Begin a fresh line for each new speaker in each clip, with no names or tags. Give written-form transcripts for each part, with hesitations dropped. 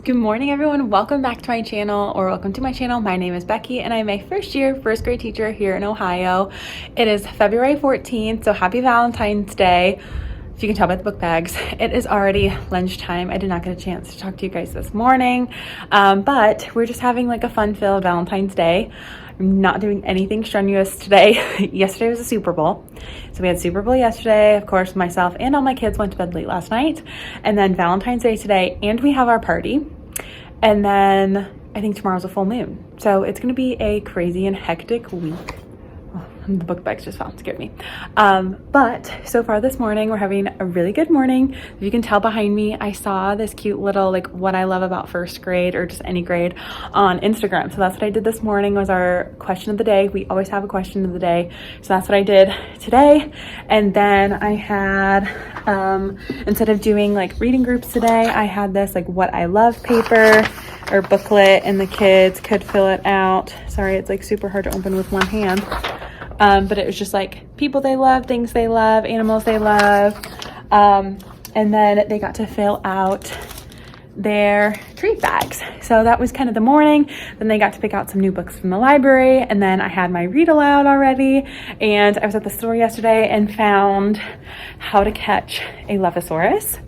Good morning, everyone. Welcome back to my channel, or welcome to my channel. My name is Becky and I'm a first grade teacher here in Ohio. It is February 14th, so happy Valentine's Day. If you can tell by the book bags, it is already lunchtime. I did not get a chance to talk to you guys this morning, but we're just having like a fun-filled Valentine's Day. I'm not doing anything strenuous today. Yesterday was a Super Bowl. So we had Super Bowl yesterday. Of course, myself and all my kids went to bed late last night. And then Valentine's Day today, and we have our party. And then I think tomorrow's a full moon. So it's gonna be a crazy and hectic week. Oh, the book bags just fell, scared me. But so far this morning, we're having a really good morning. If you can tell behind me, I saw this cute little, like, what I love about first grade or just any grade on Instagram. So that's what I did this morning, was our question of the day. We always have a question of the day. So that's what I did today. And then I had, instead of doing like reading groups today, I had this like what I love paper or booklet, and the kids could fill it out. Sorry, it's like super hard to open with one hand. But it was just like people they love, things they love, animals they love. And then they got to fill out their treat bags. So that was kind of the morning. Then they got to pick out some new books from the library. And then I had my read aloud already. And I was at the store yesterday and found How to Catch a Levosaurus.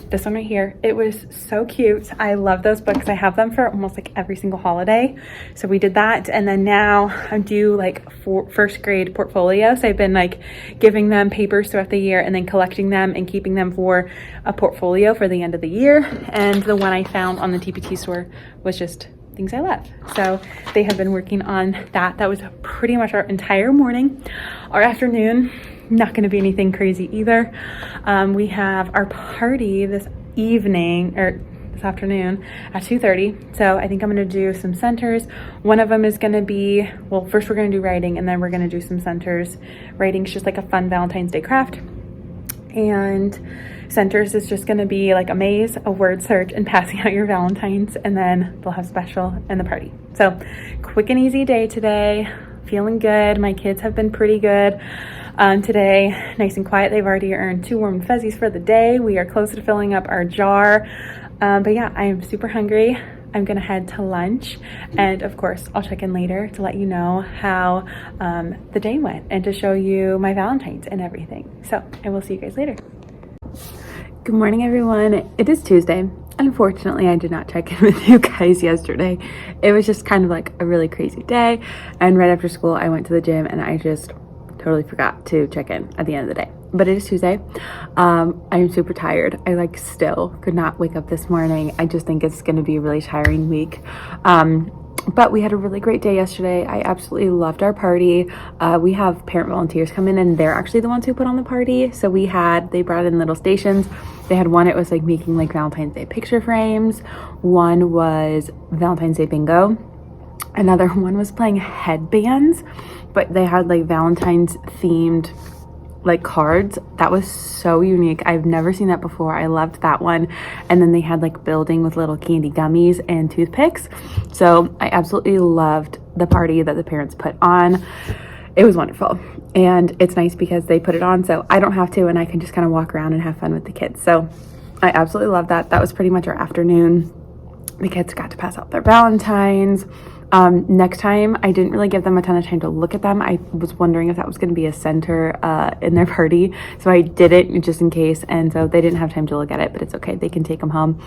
This one right here. It was so cute. I love those books. I have them for almost like every single holiday. So we did that. And then now I do like first grade portfolios. So I've been like giving them papers throughout the year and then collecting them and keeping them for a portfolio for the end of the year. And the one I found on the TPT store was just things I love. So they have been working on that. That was pretty much our entire morning. Our afternoon, not going to be anything crazy either. We have our party this evening, or this afternoon at 2:30. So I think I'm going to do some centers. One of them is going to be, well, first we're going to do writing, and then we're going to do some centers. Writing's just like a fun Valentine's Day craft. And centers is just going to be like a maze, a word search, and passing out your Valentines. And then they'll have special and the party. So quick and easy day today. Feeling good. My kids have been pretty good today. Nice and quiet. They've already earned 2 warm fuzzies for the day. We are close to filling up our jar. But yeah, I am super hungry. I'm gonna head to lunch, and of course I'll check in later to let you know how the day went and to show you my Valentines and everything. So I will see you guys later. Good morning, everyone. It is Tuesday. Unfortunately, I did not check in with you guys yesterday. It was just kind of like a really crazy day, and right after school I went to the gym and I just totally forgot to check in at the end of the day. But it is Tuesday. I'm super tired. I like still could not wake up this morning. I just think it's going to be a really tiring week. But we had a really great day yesterday. I absolutely loved our party. We have parent volunteers come in, and they're actually the ones who put on the party. So they brought in little stations. They had one, it was like making like Valentine's Day picture frames. One was Valentine's Day bingo. Another one was playing headbands, but they had like Valentine's themed like cards. That was so unique. I've never seen that before. I loved that one. And then they had like building with little candy gummies and toothpicks. So I absolutely loved the party that the parents put on. It was wonderful. And it's nice because they put it on so I don't have to, and I can just kind of walk around and have fun with the kids. So I absolutely love that. That was pretty much our afternoon. The kids got to pass out their Valentines. Next time, I didn't really give them a ton of time to look at them. I was wondering if that was going to be a center in their party, so I did it just in case, and so they didn't have time to look at it, but it's okay. They can take them home.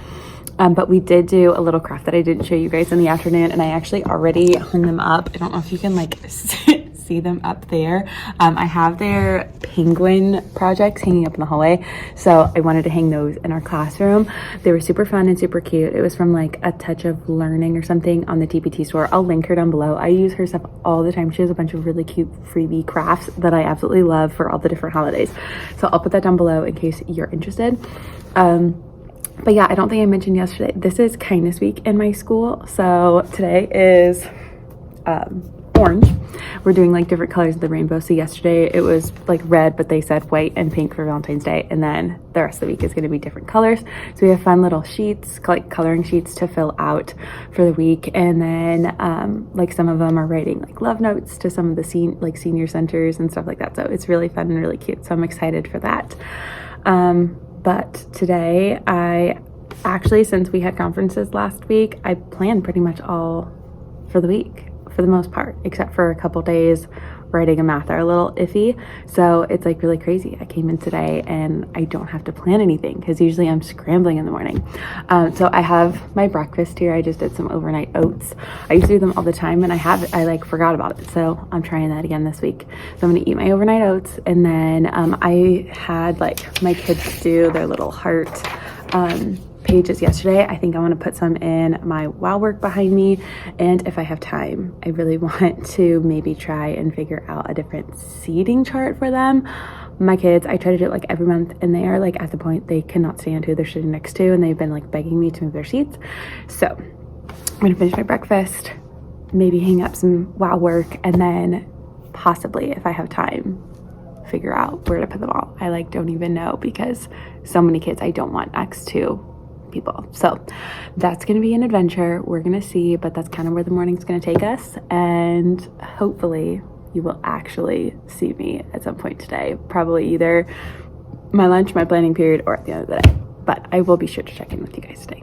But we did do a little craft that I didn't show you guys in the afternoon, and I actually already hung them up. I don't know if you can like see them up there. I have their penguin projects hanging up in the hallway, so I wanted to hang those in our classroom. They were super fun and super cute. It was from like A Touch of Learning or something on the TPT store. I'll link her down below. I use her stuff all the time. She has a bunch of really cute freebie crafts that I absolutely love for all the different holidays. So I'll put that down below in case you're interested. But yeah, I don't think I mentioned yesterday, this is kindness week in my school. So today is orange. We're doing like different colors of the rainbow. So yesterday it was like red, but they said white and pink for Valentine's Day. And then the rest of the week is going to be different colors. So we have fun little sheets, like coloring sheets to fill out for the week. And then like some of them are writing like love notes to some of the senior centers and stuff like that. So it's really fun and really cute. So I'm excited for that. But today I Actually, since we had conferences last week, I planned pretty much all for the week for the most part, except for a couple days writing and math are a little iffy. So it's like really crazy. I came in today and I don't have to plan anything because usually I'm scrambling in the morning. So I have my breakfast here. I just did some overnight oats. I used to do them all the time and I like forgot about it. So I'm trying that again this week. So I'm gonna eat my overnight oats, and then I had like my kids do their little heart pages yesterday. I think I want to put some in my wow work behind me, and if I have time, I really want to maybe try and figure out a different seating chart for them. My kids, I try to do it like every month, and they are like at the point they cannot stand who they're sitting next to, and they've been like begging me to move their seats. So I'm gonna finish my breakfast, maybe hang up some wow work, and then possibly, if I have time, figure out where to put them all. I like don't even know because so many kids I don't want next to people. So that's going to be an adventure. We're going to see, but that's kind of where the morning's going to take us. And hopefully you will actually see me at some point today, probably either my lunch, my planning period, or at the end of the day. But I will be sure to check in with you guys today.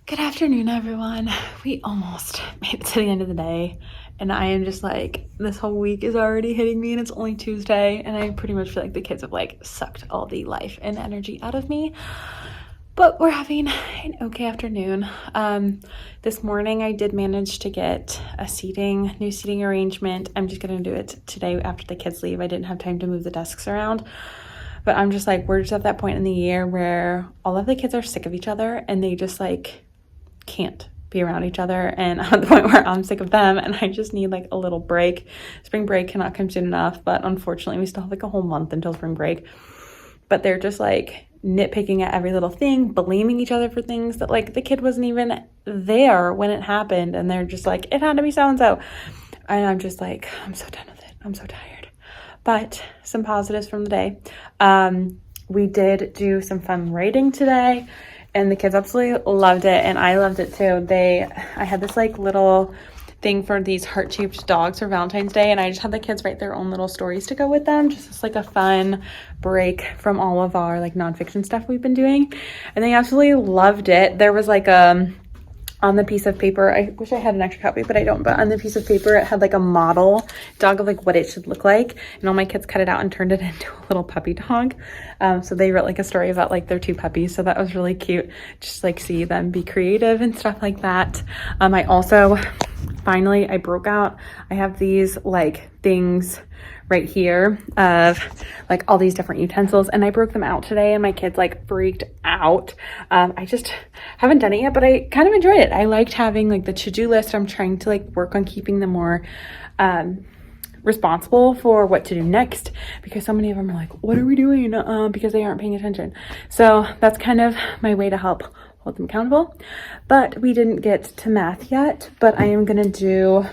Good afternoon, everyone. We almost made it to the end of the day, and I am just like, this whole week is already hitting me, and it's only Tuesday, and I pretty much feel like the kids have like sucked all the life and energy out of me. But we're having an okay afternoon. This morning I did manage to get a new seating arrangement. I'm just gonna do it today after the kids leave. I didn't have time to move the desks around. But I'm just like, we're just at that point in the year where all of the kids are sick of each other and they just like can't be around each other. And I'm at the point where I'm sick of them and I just need like a little break. Spring break cannot come soon enough, but unfortunately we still have like a whole month until spring break. But they're just like nitpicking at every little thing, blaming each other for things that like the kid wasn't even there when it happened, and they're just like, it had to be so-and-so. And I'm just like, I'm so done with it. I'm so tired. But some positives from the day. We did do some fun writing today, and the kids absolutely loved it, and I loved it too. I had this like little thing for these heart-shaped dogs for Valentine's Day, and I just had the kids write their own little stories to go with them, just as like a fun break from all of our like nonfiction stuff we've been doing, and they absolutely loved it. There was like on the piece of paper, I wish I had an extra copy, but I don't, but on the piece of paper it had like a model dog of like what it should look like, and all my kids cut it out and turned it into a little puppy dog. So they wrote like a story about like their two puppies, so that was really cute, just like see them be creative and stuff like that. I also finally, I broke out, I have these like things right here of like all these different utensils, and I broke them out today and my kids like freaked out. I just haven't done it yet, but I kind of enjoyed it. I liked having like the to-do list. I'm trying to like work on keeping them more responsible for what to do next, because so many of them are like, what are we doing? Because they aren't paying attention. So that's kind of my way to help hold them accountable. But we didn't get to math yet, but I am gonna do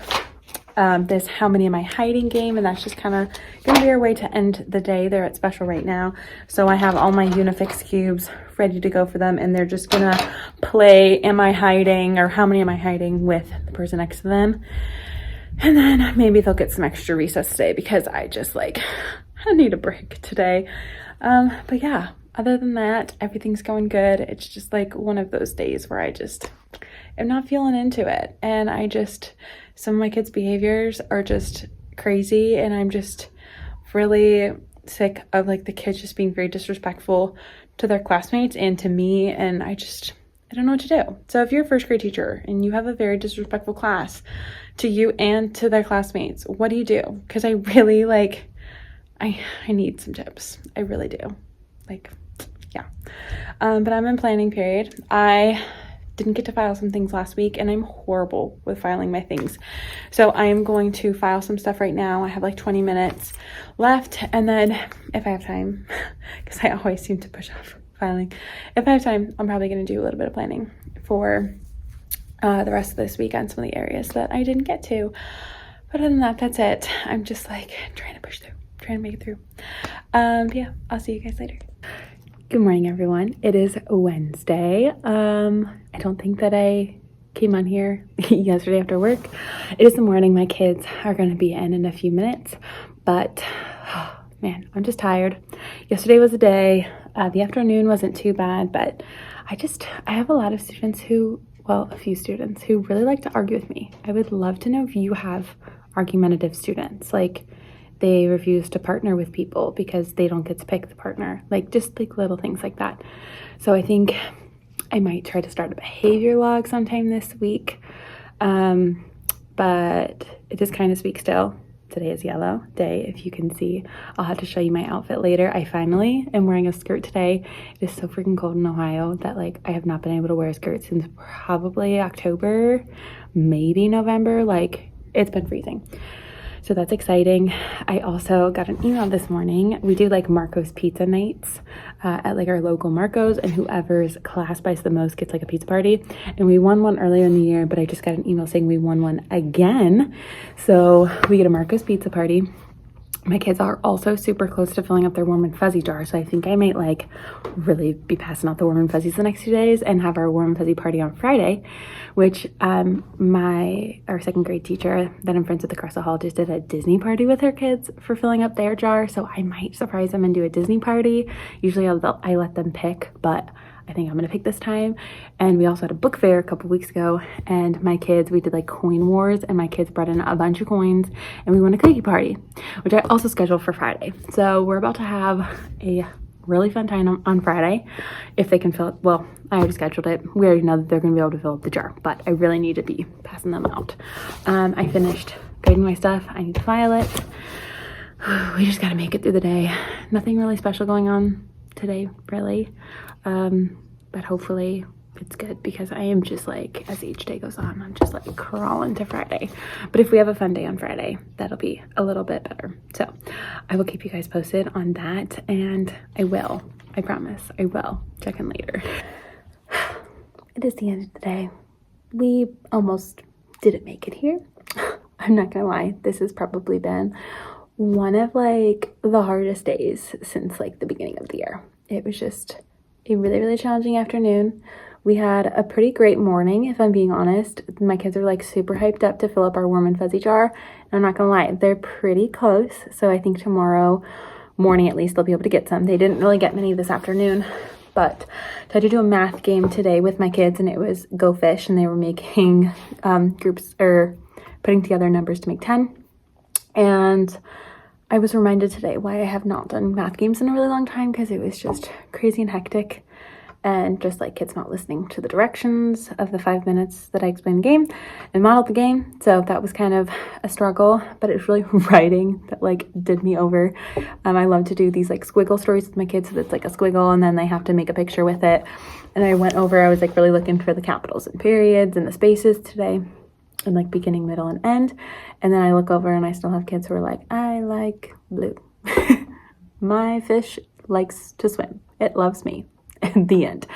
this how many am I hiding game, and that's just kind of gonna be our way to end the day. They're at special right now, so I have all my Unifix cubes ready to go for them, and they're just gonna play am I hiding or how many am I hiding with the person next to them. And then maybe they'll get some extra recess today because I just like, I need a break today. But yeah, other than that, everything's going good. It's just like one of those days where I just am not feeling into it. And some of my kids' behaviors are just crazy, and I'm just really sick of like the kids just being very disrespectful to their classmates and to me, and I don't know what to do. So if you're a first grade teacher and you have a very disrespectful class to you and to their classmates, what do you do? Because I really like, I need some tips. I really do. Like, yeah. But I'm in planning period. I didn't get to file some things last week, and I'm horrible with filing my things. So I am going to file some stuff right now. I have like 20 minutes left, and then if I have time, because I always seem to push off filing, if I have time, I'm probably going to do a little bit of planning for the rest of this week on some of the areas that I didn't get to. But other than that, that's it. I'm just like trying to push through, trying to make it through. Yeah, I'll see you guys later. Good morning, everyone. It is Wednesday. I don't think that I came on here yesterday after work. It is the morning. My kids are going to be in a few minutes, but oh, man, I'm just tired. Yesterday was a day. The afternoon wasn't too bad, but I have a lot of students who, well, a few students who really like to argue with me. I would love to know if you have argumentative students. Like, they refuse to partner with people because they don't get to pick the partner. Like, just like little things like that. So I think I might try to start a behavior log sometime this week. But it is kind of sweet still. Today is yellow day, if you can see. I'll have to show you my outfit later. I finally am wearing a skirt today. It is so freaking cold in Ohio that like I have not been able to wear a skirt since probably October, maybe November. Like, it's been freezing. So that's exciting. I also got an email this morning. We do like Marco's pizza nights at like our local Marco's, and whoever's class buys the most gets like a pizza party. And we won one earlier in the year, but I just got an email saying we won one again. So we get a Marco's pizza party. My kids are also super close to filling up their warm and fuzzy jar, so I think I might like really be passing out the warm and fuzzies the next 2 days and have our warm and fuzzy party on Friday, which our second grade teacher that I'm friends with across the hall just did a Disney party with her kids for filling up their jar, so I might surprise them and do a Disney party. Usually I let them pick, but I think I'm gonna pick this time. And we also had a book fair a couple weeks ago, and we did like coin wars, and my kids brought in a bunch of coins, and we won a cookie party, which I also scheduled for Friday. So we're about to have a really fun time on Friday. If they can fill it, well, I already scheduled it. We already know that they're gonna be able to fill up the jar, but I really need to be passing them out. I finished grading my stuff. I need to file it. We just gotta make it through the day. Nothing really special going on today, really. But hopefully it's good, because I am just like, as each day goes on, I'm just like crawling to Friday. But if we have a fun day on Friday, that'll be a little bit better. So I will keep you guys posted on that, and I promise I will check in later. It is the end of the day. We almost didn't make it here. I'm not gonna lie, this has probably been one of like the hardest days since like the beginning of the year. It was just a really, really challenging afternoon. We had a pretty great morning, if I'm being honest. My kids are like super hyped up to fill up our warm and fuzzy jar. And I'm not gonna lie, they're pretty close. So I think tomorrow morning at least they'll be able to get some. They didn't really get many this afternoon, but I had to do a math game today with my kids, and it was Go Fish, and they were making groups, or putting together numbers to make 10. And I was reminded today why I have not done math games in a really long time, because it was just crazy and hectic, and just like kids not listening to the directions of the 5 minutes that I explained the game and modeled the game. So that was kind of a struggle, but it was really writing that like did me over. I love to do these like squiggle stories with my kids, so it's like a squiggle and then they have to make a picture with it. And I was like really looking for the capitals and periods and the spaces today, and like beginning, middle, and end. And then I look over and I still have kids who are like, I like blue. My fish likes to swim. It loves me. At the end.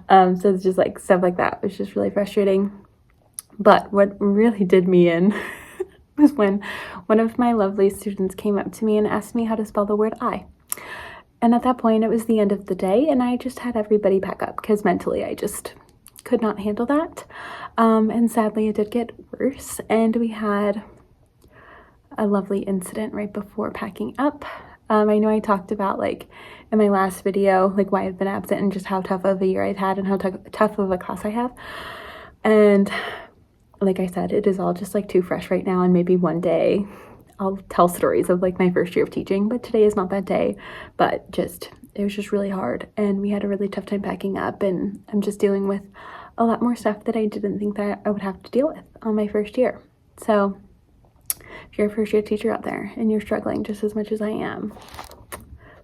So it's just like stuff like that. It was just really frustrating. But what really did me in was when one of my lovely students came up to me and asked me how to spell the word I. And at that point, it was the end of the day, and I just had everybody pack up, because mentally I just could not handle that. And sadly, it did get worse, and we had a lovely incident right before packing up. I know I talked about like in my last video, like why I've been absent and just how tough of a year I've had and how tough of a class I have. And like I said, it is all just like too fresh right now, and maybe one day I'll tell stories of like my first year of teaching, but today is not that day. But it was just really hard, and we had a really tough time packing up, and I'm just dealing with a lot more stuff that I didn't think that I would have to deal with on my first year. So if you're a first year teacher out there and you're struggling just as much as I am,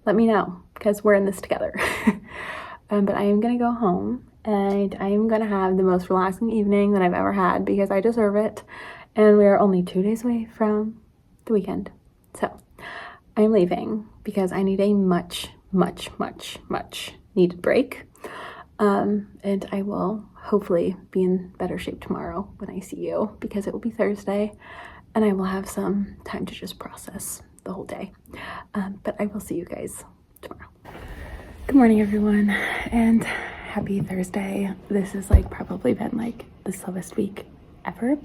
let me know, because we're in this together. But I am gonna go home, and I am gonna have the most relaxing evening that I've ever had, because I deserve it. And we are only 2 days away from the weekend. So I'm leaving because I need a much, much, much, much needed break. And I will hopefully be in better shape tomorrow when I see you, because it will be Thursday, and I will have some time to just process the whole day. But I will see you guys tomorrow. Good morning, everyone, and happy Thursday. This has like probably been like the slowest week ever.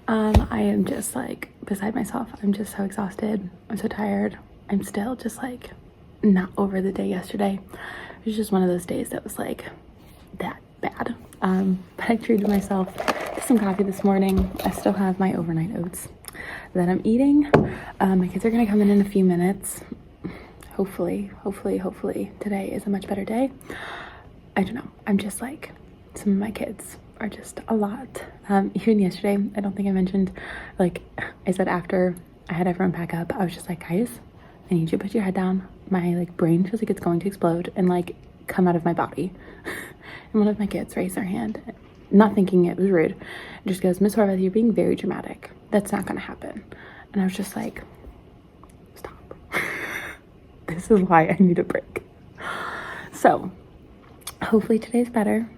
I am just like beside myself. I'm just so exhausted. I'm so tired. I'm still just like not over the day yesterday. It was just one of those days that was like that bad. But I treated myself to some coffee this morning. I still have my overnight oats that I'm eating. My kids are gonna come in a few minutes. Hopefully today is a much better day. I don't know, I'm just like, some of my kids are just a lot. Even yesterday, I don't think I mentioned, like I said after I had everyone pack up, I was just like, guys, I need you to put your head down. My like brain feels like it's going to explode and like come out of my body. And one of my kids raised their hand, not thinking it was rude, and just goes, Miss Horvath, you're being very dramatic. That's not gonna happen. And I was just like, stop. This is why I need a break. So hopefully today's better.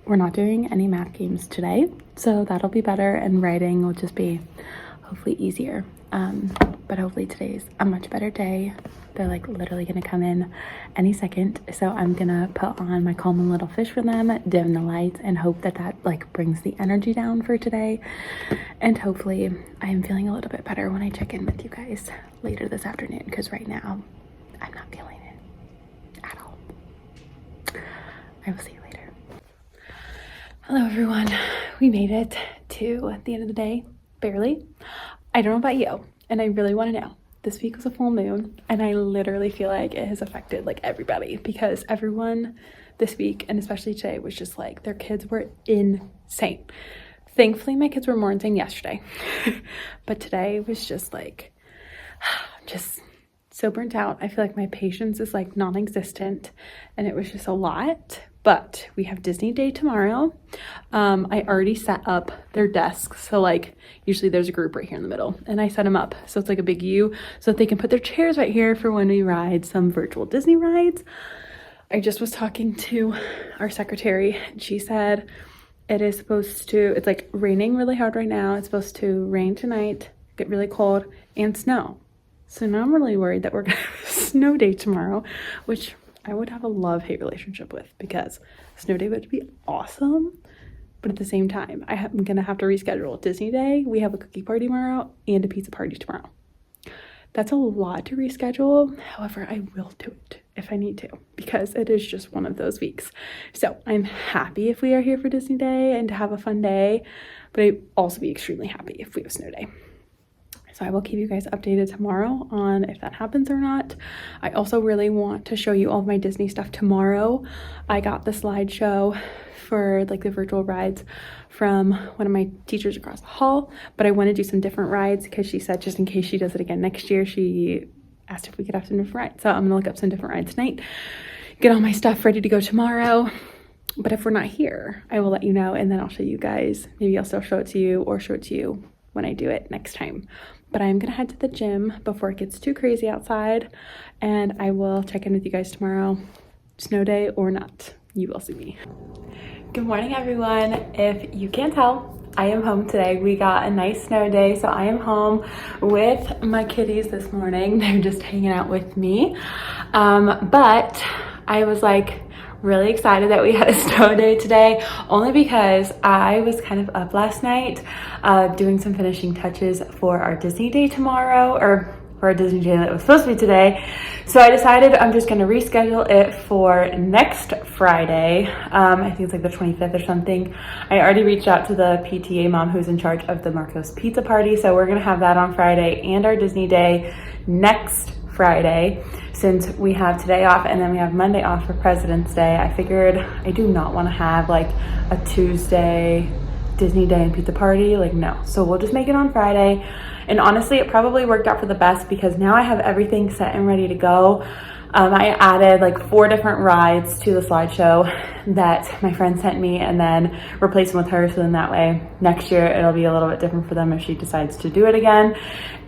We're not doing any math games today, so that'll be better, and writing will just be hopefully easier. But hopefully today's a much better day. They're like literally gonna come in any second, so I'm gonna put on my Calm and Little Fish for them, dim the lights, and hope that that like brings the energy down for today. And hopefully I am feeling a little bit better when I check in with you guys later this afternoon, because right now I'm not feeling it at all. I will see you later. Hello everyone, we made it to the end of the day, barely. I don't know about you, and I really want to know. This week was a full moon, and I literally feel like it has affected like everybody, because everyone this week, and especially today, was just like, their kids were insane. Thankfully, my kids were more insane yesterday, but today was just like, I'm just so burnt out. I feel like my patience is like non-existent, and it was just a lot. But we have Disney Day tomorrow. I already set up their desks. So like usually there's a group right here in the middle, and I set them up so it's like a big U so that they can put their chairs right here for when we ride some virtual Disney rides. I just was talking to our secretary, and she said it is supposed to, it's like raining really hard right now. It's supposed to rain tonight, get really cold, and snow. So now I'm really worried that we're gonna have a snow day tomorrow, which I would have a love-hate relationship with, because snow day would be awesome, but at the same time, I'm gonna have to reschedule Disney Day. We have a cookie party tomorrow and a pizza party tomorrow. That's a lot to reschedule. However, I will do it if I need to, because it is just one of those weeks. So I'm happy if we are here for Disney Day and to have a fun day, but I'd also be extremely happy if we have snow day. So I will keep you guys updated tomorrow on if that happens or not. I also really want to show you all of my Disney stuff tomorrow. I got the slideshow for like the virtual rides from one of my teachers across the hall, but I want to do some different rides because she said just in case she does it again next year, she asked if we could have some different rides. So I'm gonna look up some different rides tonight, get all my stuff ready to go tomorrow. But if we're not here, I will let you know, and then I'll show you guys. Maybe I'll still show it to you or show it to you when I do it next time. But I'm gonna head to the gym before it gets too crazy outside, and I will check in with you guys tomorrow, snow day or not. You will see me. Good morning, everyone. If you can't tell, I am home today. We got a nice snow day, so I am home with my kitties this morning. They're just hanging out with me. But I was like really excited that we had a snow day today, only because I was kind of up last night doing some finishing touches for our Disney Day tomorrow, or for our Disney Day that was supposed to be today. So I decided I'm just going to reschedule it for next Friday. I think it's like the 25th or something. I already reached out to the PTA mom who's in charge of the Marcos Pizza Party, so we're going to have that on Friday and our Disney Day next Friday, since we have today off and then we have Monday off for President's Day. I figured I do not want to have like a Tuesday Disney Day and pizza party, like no. So we'll just make it on Friday. And honestly, it probably worked out for the best because now I have everything set and ready to go. I added like 4 different rides to the slideshow that my friend sent me and then replaced them with her. So then that way next year it'll be a little bit different for them if she decides to do it again.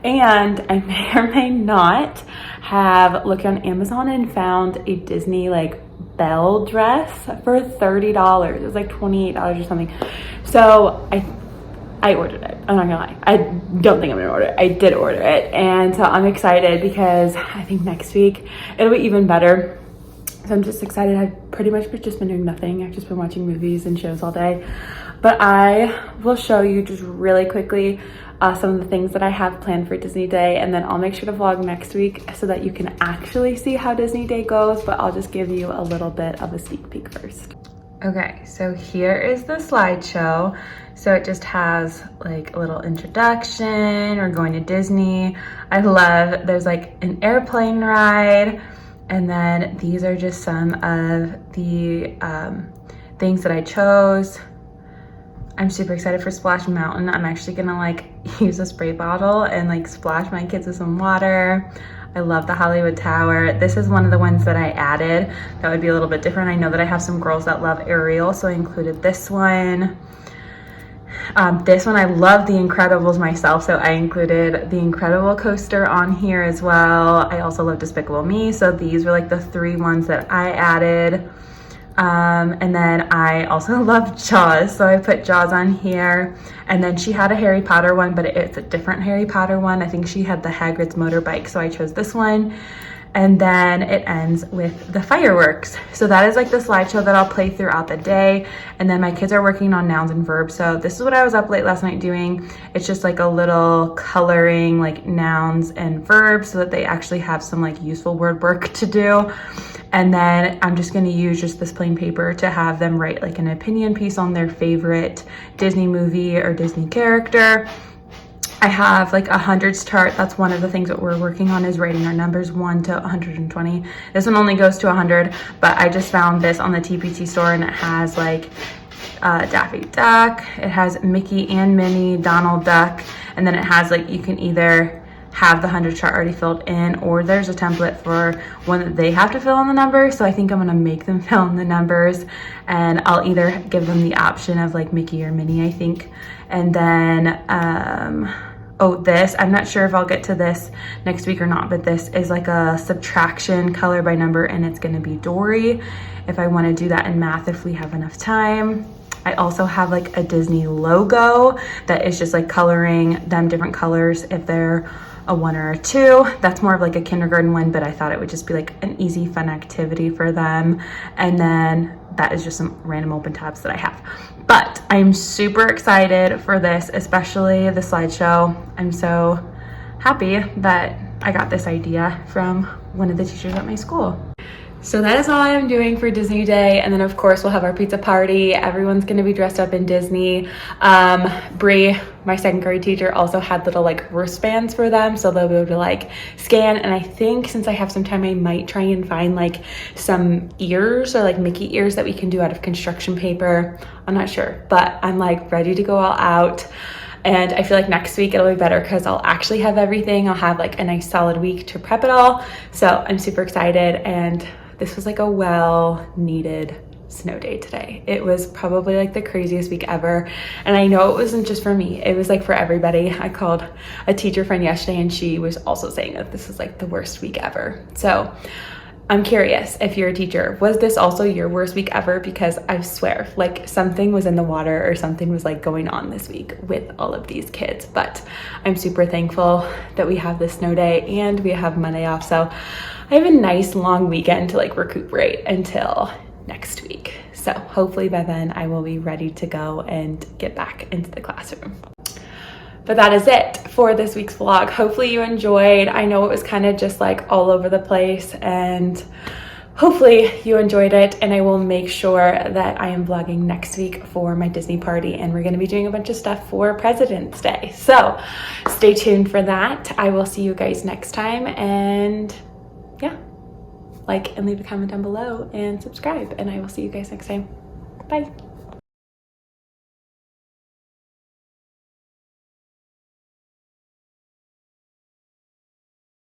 And I may or may not have looked on Amazon and found a Disney like Belle dress for $30. It was like $28 or something. So I ordered it. I'm not gonna lie. I don't think I'm gonna order it. I did order it. And so I'm excited because I think next week it'll be even better. So I'm just excited. I've pretty much just been doing nothing. I've just been watching movies and shows all day. But I will show you just really quickly some of the things that I have planned for Disney Day, and then I'll make sure to vlog next week so that you can actually see how Disney Day goes, but I'll just give you a little bit of a sneak peek first. Okay, so here is the slideshow. So it just has like a little introduction. We're going to Disney. I love, there's like an airplane ride, and then these are just some of the things that I chose. I'm super excited for Splash Mountain. I'm actually gonna like use a spray bottle and like splash my kids with some water. I love the Hollywood Tower. This is one of the ones that I added that would be a little bit different. I know that I have some girls that love Ariel, so I included this one. This one, I love The Incredibles myself, so I included the Incredible coaster on here as well. I also love Despicable Me, so these were like the 3 ones that I added. And then I also love Jaws, so I put Jaws on here. And then she had a Harry Potter one, but it's a different Harry Potter one. I think she had the Hagrid's motorbike, so I chose this one. And then it ends with the fireworks. So that is like the slideshow that I'll play throughout the day. And then my kids are working on nouns and verbs. So this is what I was up late last night doing. It's just like a little coloring like nouns and verbs so that they actually have some like useful word work to do. And then I'm just gonna use just this plain paper to have them write like an opinion piece on their favorite Disney movie or Disney character. I have like a hundreds chart. That's one of the things that we're working on, is writing our numbers 1 to 120. This one only goes to 100, but I just found this on the TPT store, and it has like Daffy Duck, it has Mickey and Minnie, Donald Duck, and then it has like, you can either have the 100 chart already filled in, or there's a template for one that they have to fill in the numbers. So I think I'm gonna make them fill in the numbers, and I'll either give them the option of like Mickey or Minnie, I think. And then oh, this, I'm not sure if I'll get to this next week or not, but this is like a subtraction color by number, and it's gonna be Dory, if I wanna do that in math if we have enough time. I also have like a Disney logo that is just like coloring them different colors if they're a 1 or a 2. That's more of like a kindergarten one, but I thought it would just be like an easy, fun activity for them. And then that is just some random open tabs that I have. But I'm super excited for this, especially the slideshow. I'm so happy that I got this idea from one of the teachers at my school. So that is all I'm doing for Disney Day. And then of course we'll have our pizza party. Everyone's gonna be dressed up in Disney. Bree, my 2nd grade teacher, also had little like wristbands for them, so they'll be able to like scan. And I think since I have some time, I might try and find like some ears or like Mickey ears that we can do out of construction paper. I'm not sure, but I'm like ready to go all out. And I feel like next week it'll be better because I'll actually have everything. I'll have like a nice solid week to prep it all. So I'm super excited, and this was like a well-needed snow day today. It was probably like the craziest week ever. And I know it wasn't just for me, it was like for everybody. I called a teacher friend yesterday, and she was also saying that this was like the worst week ever. So I'm curious, if you're a teacher, was this also your worst week ever? Because I swear, like something was in the water or something was like going on this week with all of these kids. But I'm super thankful that we have this snow day and we have Monday off. So I have a nice long weekend to like recuperate until next week. So hopefully by then I will be ready to go and get back into the classroom. But that is it for this week's vlog. Hopefully you enjoyed. I know it was kind of just like all over the place, and hopefully you enjoyed it. And I will make sure that I am vlogging next week for my Disney party, and we're gonna be doing a bunch of stuff for President's Day. So stay tuned for that. I will see you guys next time, and yeah, like and leave a comment down below and subscribe, and I will see you guys next time. Bye.